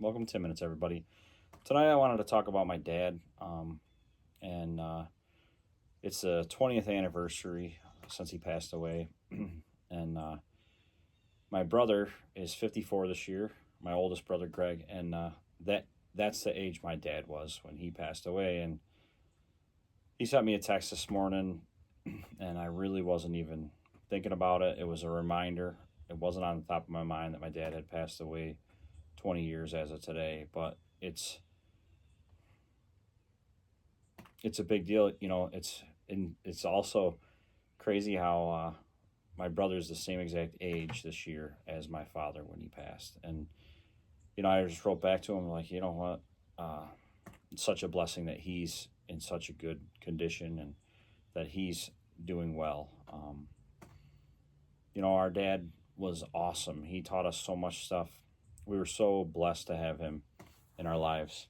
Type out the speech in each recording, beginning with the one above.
Welcome to 10 Minutes, everybody. Tonight I wanted to talk about my dad, and it's the 20th anniversary since he passed away. and My brother is 54 this year, my oldest brother, Greg, and that's the age my dad was when he passed away. And he sent me a text this morning, and I really wasn't even thinking about it. It was a reminder. It wasn't on the top of my mind that my dad had passed away 20 years as of today, but it's a big deal. It's also crazy how my brother's the same exact age this year as my father when he passed. And I just wrote back to him like, you know what, it's such a blessing that he's in such a good condition and that he's doing well. Our dad was awesome. He taught us so much stuff. We were so blessed to have him in our lives.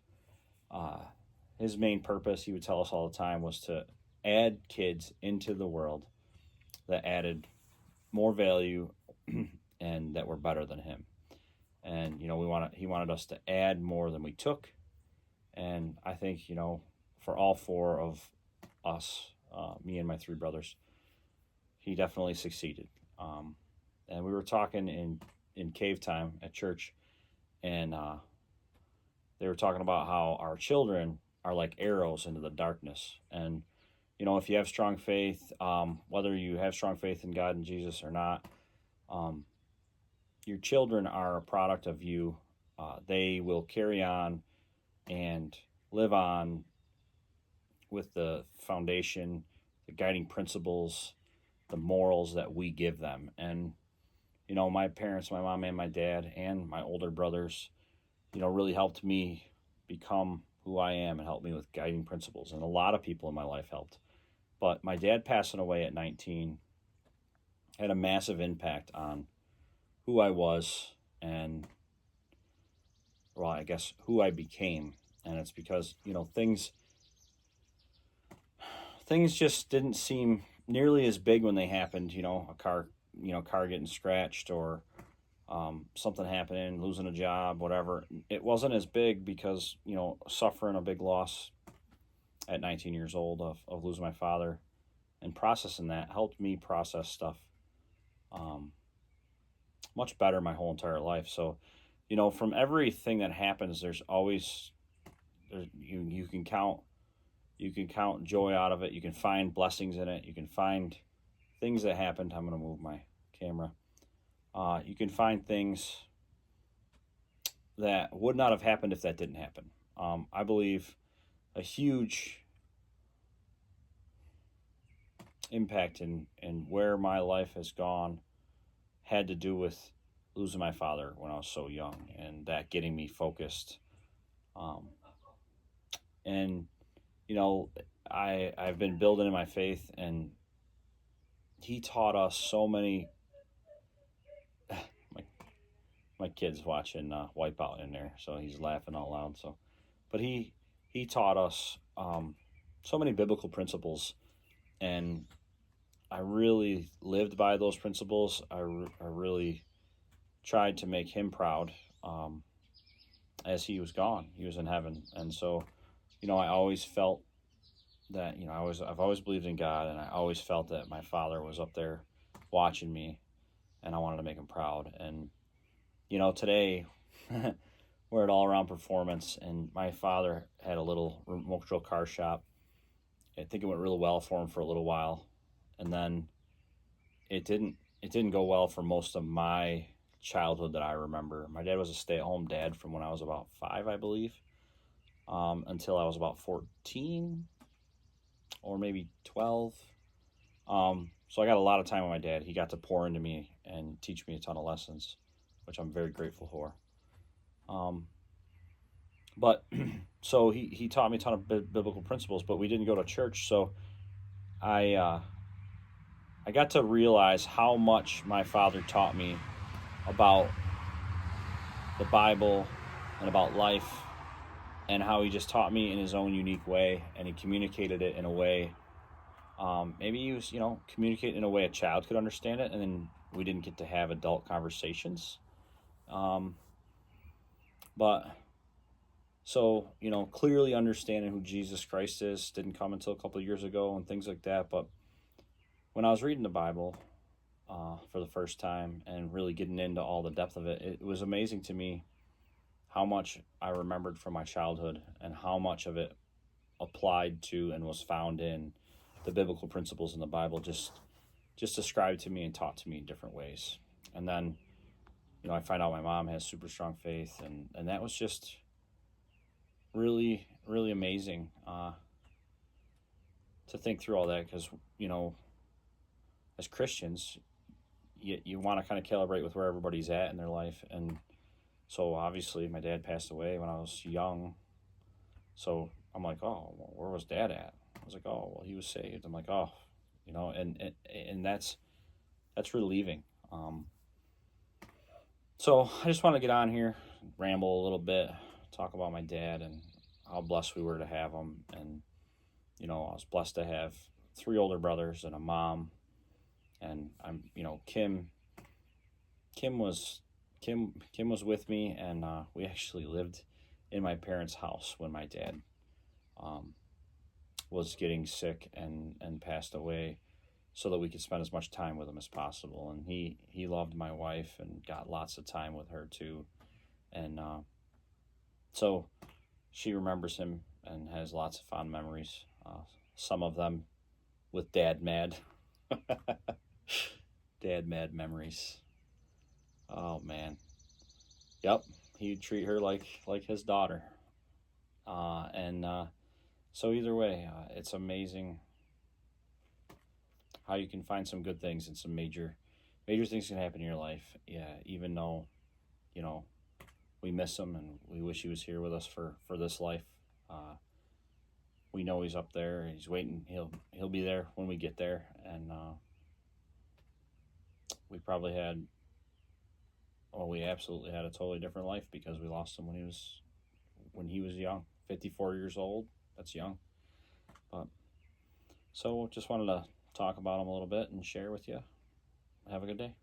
His main purpose, he would tell us all the time, was to add kids into the world that added more value and that were better than him. And he wanted us to add more than we took. And I think for all four of us, me and my three brothers, he definitely succeeded. And we were talking in cave time at church, and they were talking about how our children are like arrows into the darkness. And if you have strong faith, whether you have strong faith in God and Jesus or not, your children are a product of you. They will carry on and live on with the foundation, the guiding principles, the morals that we give them. And my parents, my mom and my dad and my older brothers, really helped me become who I am and helped me with guiding principles. And a lot of people in my life helped. But my dad passing away at 19 had a massive impact on who I was and, well, I guess who I became. And it's because, things just didn't seem nearly as big when they happened. A car getting scratched, or something happening, losing a job, whatever. It wasn't as big because suffering a big loss at 19 years old of losing my father, and processing that helped me process stuff much better my whole entire life. So from everything that happens, there's always you can count joy out of it. You can find blessings in it. You can find things that happened. I'm going to move my camera. You can find things that would not have happened if that didn't happen. I believe a huge impact in where my life has gone had to do with losing my father when I was so young, and that getting me focused. And I've been building in my faith, and he taught us so many. My kid's watching Wipeout in there, so he's laughing out loud. But he taught us so many biblical principles, and I really lived by those principles. I really tried to make him proud as he was gone. He was in heaven, and so I always felt that I've always believed in God, and I always felt that my father was up there watching me, and I wanted to make him proud. And today we're at All Around Performance, and my father had a little remote control car shop. I think it went really well for him for a little while, and then it didn't go well for most of my childhood that I remember. My dad was a stay-at-home dad from when I was about 5, I believe, until I was about 14 or maybe 12. So I got a lot of time with my dad. He got to pour into me and teach me a ton of lessons, which I'm very grateful for. But so he taught me a ton of biblical principles, but we didn't go to church. So I got to realize how much my father taught me about the Bible and about life, and how he just taught me in his own unique way, and he communicated it in a way, maybe he was, communicating in a way a child could understand it, and then we didn't get to have adult conversations. But So, clearly understanding who Jesus Christ is didn't come until a couple of years ago and things like that. But when I was reading the Bible for the first time and really getting into all the depth of it, it was amazing to me how much I remembered from my childhood and how much of it applied to and was found in the biblical principles in the Bible just described to me and taught to me in different ways. And then, I find out my mom has super strong faith, and that was just really, really amazing to think through all that because, as Christians, you want to kind of calibrate with where everybody's at in their life. And so obviously my dad passed away when I was young. So I'm like, oh, well, where was dad at? I was like, oh, well, he was saved. I'm like, oh, and that's relieving. So I just want to get on here, ramble a little bit, talk about my dad and how blessed we were to have him. And, I was blessed to have 3 older brothers and a mom. And Kim was with me, and we actually lived in my parents' house when my dad was getting sick and passed away, so that we could spend as much time with him as possible. And he loved my wife and got lots of time with her too. And so she remembers him and has lots of fond memories. Some of them with dad mad. Dad mad memories. Oh man. Yep. He'd treat her like his daughter. And so either way, it's amazing how you can find some good things and some major things can happen in your life. Yeah, even though, we miss him and we wish he was here with us for this life. We know he's up there. He's waiting. He'll be there when we get there. And we absolutely had a totally different life because we lost him when he was young. 54 years old. That's young. But so just wanted to talk about him a little bit and share with you. Have a good day.